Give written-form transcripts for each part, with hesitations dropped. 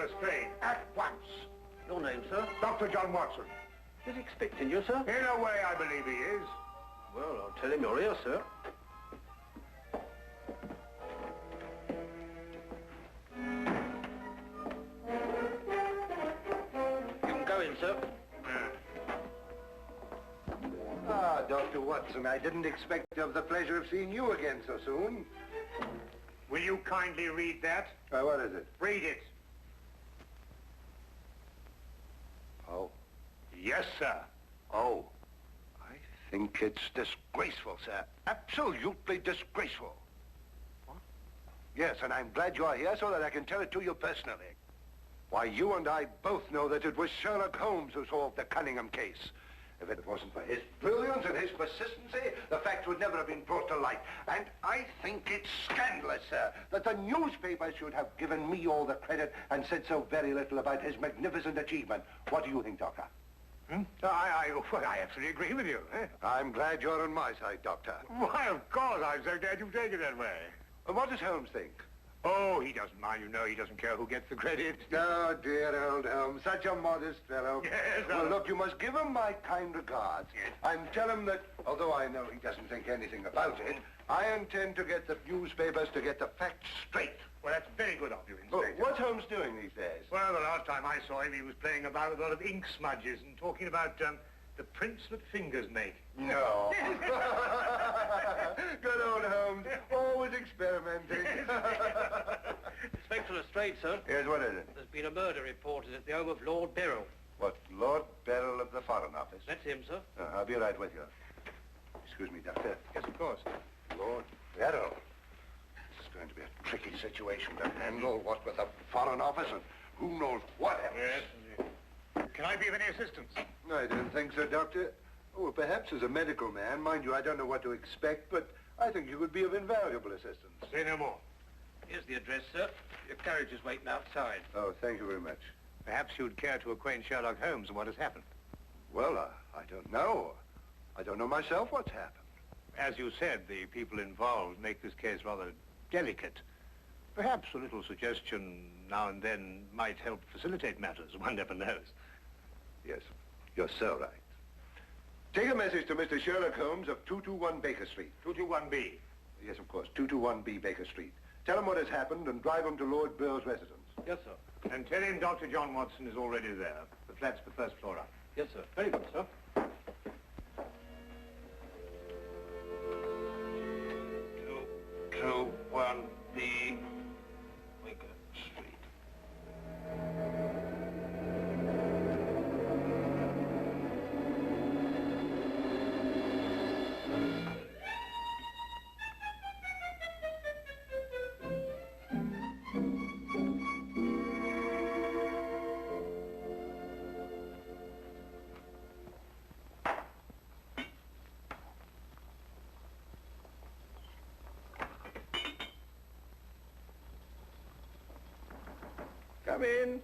Lestrade, at once. Your name, sir? Dr. John Watson. Is he expecting you, sir? In a way, I believe he is. Well, I'll tell him you're here, sir. You can go in, sir. Ah, Dr. Watson, I didn't expect to have the pleasure of seeing you again so soon. Will you kindly read that? What is it? Read it. Oh. Yes, sir. Oh. I think it's disgraceful, sir. Absolutely disgraceful. What? Yes, and I'm glad you're here so that I can tell it to you personally. Why, you and I both know that it was Sherlock Holmes who solved the Cunningham case. If it wasn't for his brilliance and his persistency, the facts would never have been brought to light. And I think it's scandalous, sir, that the newspapers should have given me all the credit and said so very little about his magnificent achievement. What do you think, Doctor? Well, I absolutely agree with you. I'm glad you're on my side, Doctor. Why, of course, I'm so glad you take it that way. And what does Holmes think? Oh, he doesn't mind, you know. He doesn't care who gets the credit. Oh, dear old Holmes, such a modest fellow. Yes, well, look, you must give him my kind regards. Yes. And tell him that, although I know he doesn't think anything about it, I intend to get the newspapers to get the facts straight. Well, that's very good of you, Oh, Inspector. what's Holmes doing these days? Well, the last time I saw him, he was playing about with a lot of ink smudges and talking about the prints that fingers make. No. Good old Holmes, always experimenting. Inspector Lestrade, sir. Yes, what is it? There's been a murder reported at the home of Lord Beryl. What, Lord Beryl of the Foreign Office? That's him, sir. I'll be right with you. Excuse me, Doctor. Yes, of course. Lord Beryl. It's going to be a tricky situation to handle, what with the Foreign Office and who knows what else. Yes. Can I be of any assistance? I don't think so, Doctor. Oh, perhaps as a medical man. Mind you, I don't know what to expect, but I think you could be of invaluable assistance. Say no more. Here's the address, sir. Your carriage is waiting outside. Oh, thank you very much. Perhaps you'd care to acquaint Sherlock Holmes with what has happened. Well, I don't know. I don't know myself what's happened. As you said, the people involved make this case rather delicate. Perhaps a little suggestion now and then might help facilitate matters. One never knows. Yes, you're so right. Take a message to Mr. Sherlock Holmes of 221 Baker Street. 221B. Yes, of course, 221B Baker Street. Tell him what has happened and drive him to Lord Beryl's residence. Yes, sir. And tell him Dr. John Watson is already there. The flat's the first floor up. Yes, sir. Very good, sir. 221B Baker Street. Come in.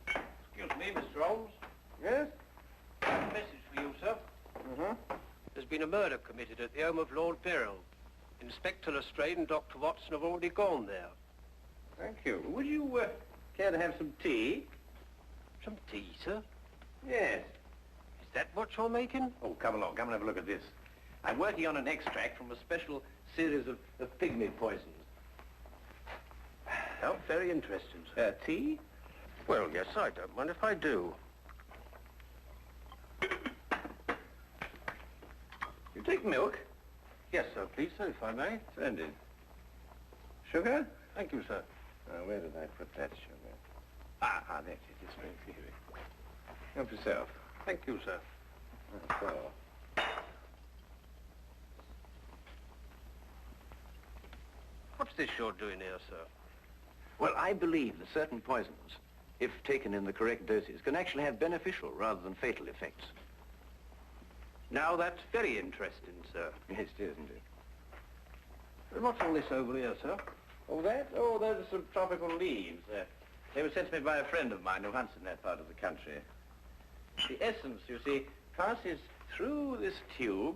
Excuse me, Mr. Holmes. Yes? I have a message for you, sir. There's been a murder committed at the home of Lord Beryl. Inspector Lestrade and Dr. Watson have already gone there. Thank you. Would you care to have some tea? Some tea, sir? Yes. Is that what you're making? Oh, come along. Come and have a look at this. I'm working on an extract from a special series of pygmy poisons. Oh, very interesting, sir. Tea? Well, yes, I don't mind if I do. You take milk? Yes, sir, please, sir, if I may. Splendid. Sugar? Thank you, sir. Where did I put that sugar? Ah, that's it. It's very here. Help yourself. Thank you, sir. So. What's this you're doing here, sir? Well, I believe that certain poisons, if taken in the correct doses, can actually have beneficial rather than fatal effects. Now, that's very interesting, sir. Yes, it is, isn't it? And what's all this over here, sir? Oh, that? Oh, those are some tropical leaves. They were sent to me by a friend of mine who hunts in that part of the country. The essence, you see, passes through this tube,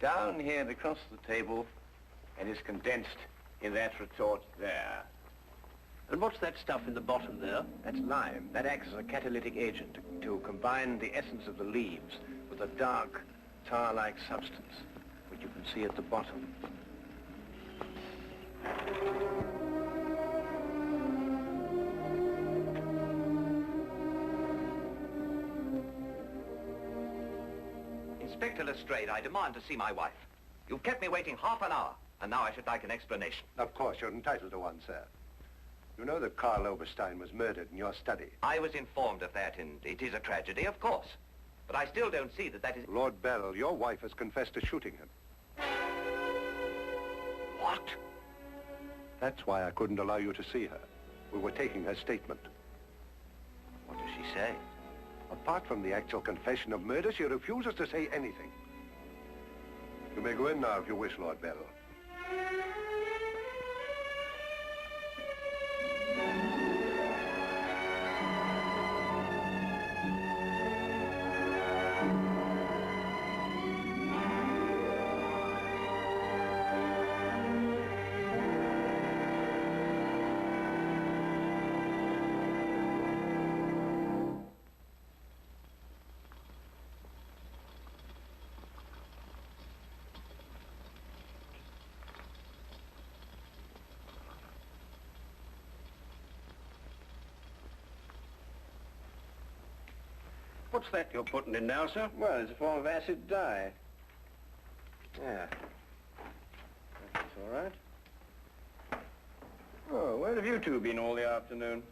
down here and across the table, and is condensed in that retort there. And what's that stuff in the bottom there? That's lime. That acts as a catalytic agent to combine the essence of the leaves with a dark, tar-like substance, which you can see at the bottom. Inspector Lestrade, I demand to see my wife. You've kept me waiting half an hour, and now I should like an explanation. Of course, you're entitled to one, sir. You know that Karl Oberstein was murdered in your study. I was informed of that, and it is a tragedy, of course. But I still don't see that is... Lord Beryl, your wife has confessed to shooting him. What? That's why I couldn't allow you to see her. We were taking her statement. What does she say? Apart from the actual confession of murder, she refuses to say anything. You may go in now if you wish, Lord Beryl. What's that you're putting in now, sir? Well, it's a form of acid dye. Yeah. That's all right. Oh, where have you two been all the afternoon?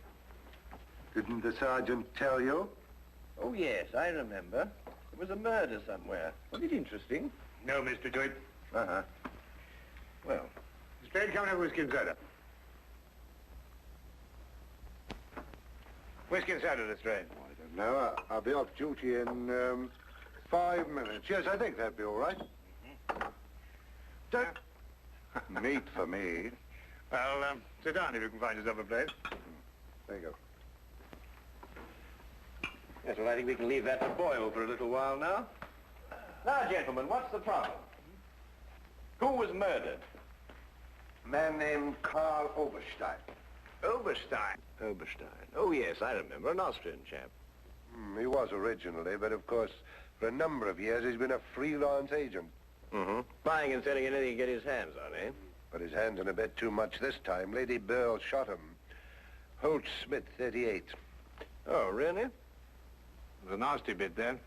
Didn't the sergeant tell you? Oh, yes, I remember. There was a murder somewhere. Was it interesting? No, Mr. Dewitt. Uh-huh. Well, Lestrade, come and have whiskey and soda. Whiskey and soda, Lestrade. I don't know. I'll be off duty in 5 minutes. Yes, I think that'd be all right. Don't... Meat for me. Well, sit down if you can find yourself a place. There you go. yes, well, I think we can leave that to boil for a little while now. Now, gentlemen, what's the problem? Who was murdered? A man named Karl Oberstein. Oberstein. Oberstein. Oh, yes, I remember. An Austrian chap. He was originally, but of course, for a number of years, he's been a freelance agent. Mm-hmm. Buying and selling anything he can get his hands on, eh? But his hands in a bit too much this time. Lady Beryl shot him. Holt Smith, 38. Oh, really? It was a nasty bit then.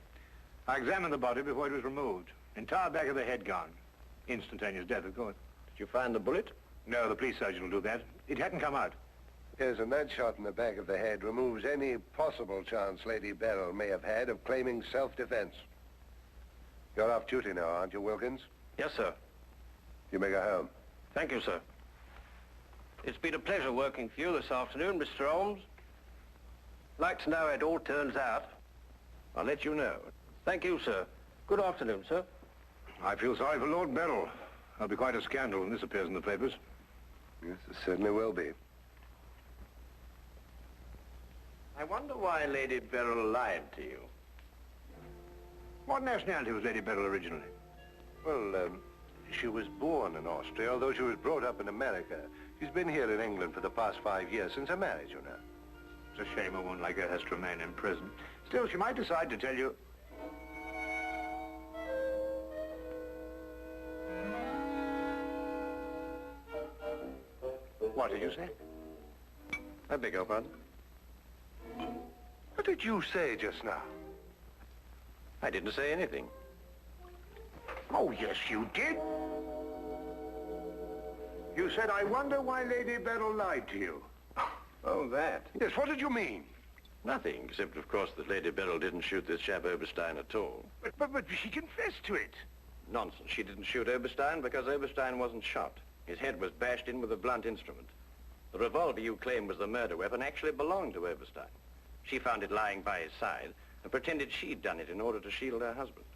I examined the body before it was removed. Entire back of the head gone. Instantaneous death, of course. Did you find the bullet? No, the police surgeon will do that. It hadn't come out. Yes, and that shot in the back of the head removes any possible chance Lady Beryl may have had of claiming self-defense. You're off duty now, aren't you, Wilkins? Yes, sir. You may go home. Thank you, sir. It's been a pleasure working for you this afternoon, Mr. Holmes. Like to know how it all turns out. I'll let you know. Thank you, sir. Good afternoon, sir. I feel sorry for Lord Beryl. There'll be quite a scandal when this appears in the papers. Yes, it certainly will be. I wonder why Lady Beryl lied to you. What nationality was Lady Beryl originally? Well, she was born in Austria, although she was brought up in America. She's been here in England for the past 5 years, since her marriage, you know. It's a shame a woman like her has to remain in prison. Still, she might decide to tell you... What did you say? I beg your pardon? What did you say just now? I didn't say anything. Oh, yes, you did. You said, I wonder why Lady Beryl lied to you. Oh, that? Yes, what did you mean? Nothing, except, of course, that Lady Beryl didn't shoot this chap Oberstein at all. But she confessed to it. Nonsense. She didn't shoot Oberstein because Oberstein wasn't shot. His head was bashed in with a blunt instrument. The revolver you claim was the murder weapon actually belonged to Oberstein. She found it lying by his side and pretended she'd done it in order to shield her husband.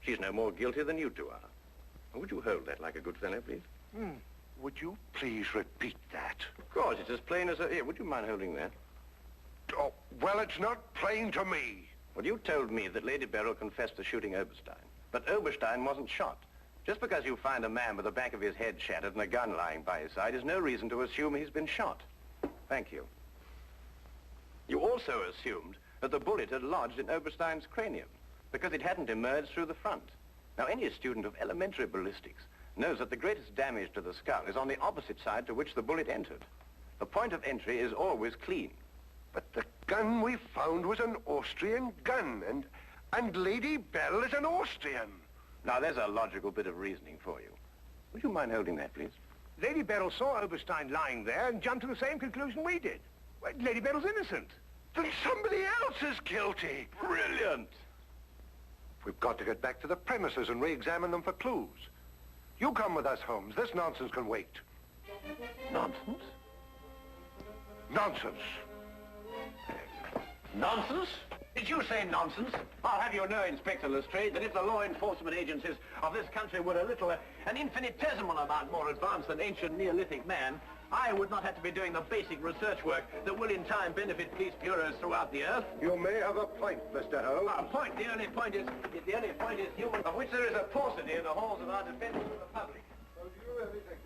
She's no more guilty than you two are. Would you hold that like a good fellow, please? Would you please repeat that? Of course, it's as plain as a... Here, would you mind holding that? Oh, well, it's not plain to me. Well, you told me that Lady Beryl confessed to shooting Oberstein. But Oberstein wasn't shot. Just because you find a man with the back of his head shattered and a gun lying by his side is no reason to assume he's been shot. Thank you. You also assumed that the bullet had lodged in Oberstein's cranium because it hadn't emerged through the front. Now, any student of elementary ballistics knows that the greatest damage to the skull is on the opposite side to which the bullet entered. The point of entry is always clean. But the gun we found was an Austrian gun, and Lady Beryl is an Austrian. Now, there's a logical bit of reasoning for you. Would you mind holding that, please? Lady Beryl saw Oberstein lying there and jumped to the same conclusion we did. Well, Lady Beryl's innocent. Then somebody else is guilty. Brilliant! We've got to get back to the premises and re-examine them for clues. You come with us, Holmes. This nonsense can wait. Nonsense? Nonsense. Nonsense? Did you say nonsense? I'll have you know, Inspector Lestrade, that if the law enforcement agencies of this country were a little, an infinitesimal amount more advanced than ancient Neolithic man, I would not have to be doing the basic research work that will in time benefit police bureaus throughout the earth. You may have a point, Mr. Holmes. A point? The only point is human, of which there is a paucity in the halls of our defense of the public. So do you really think?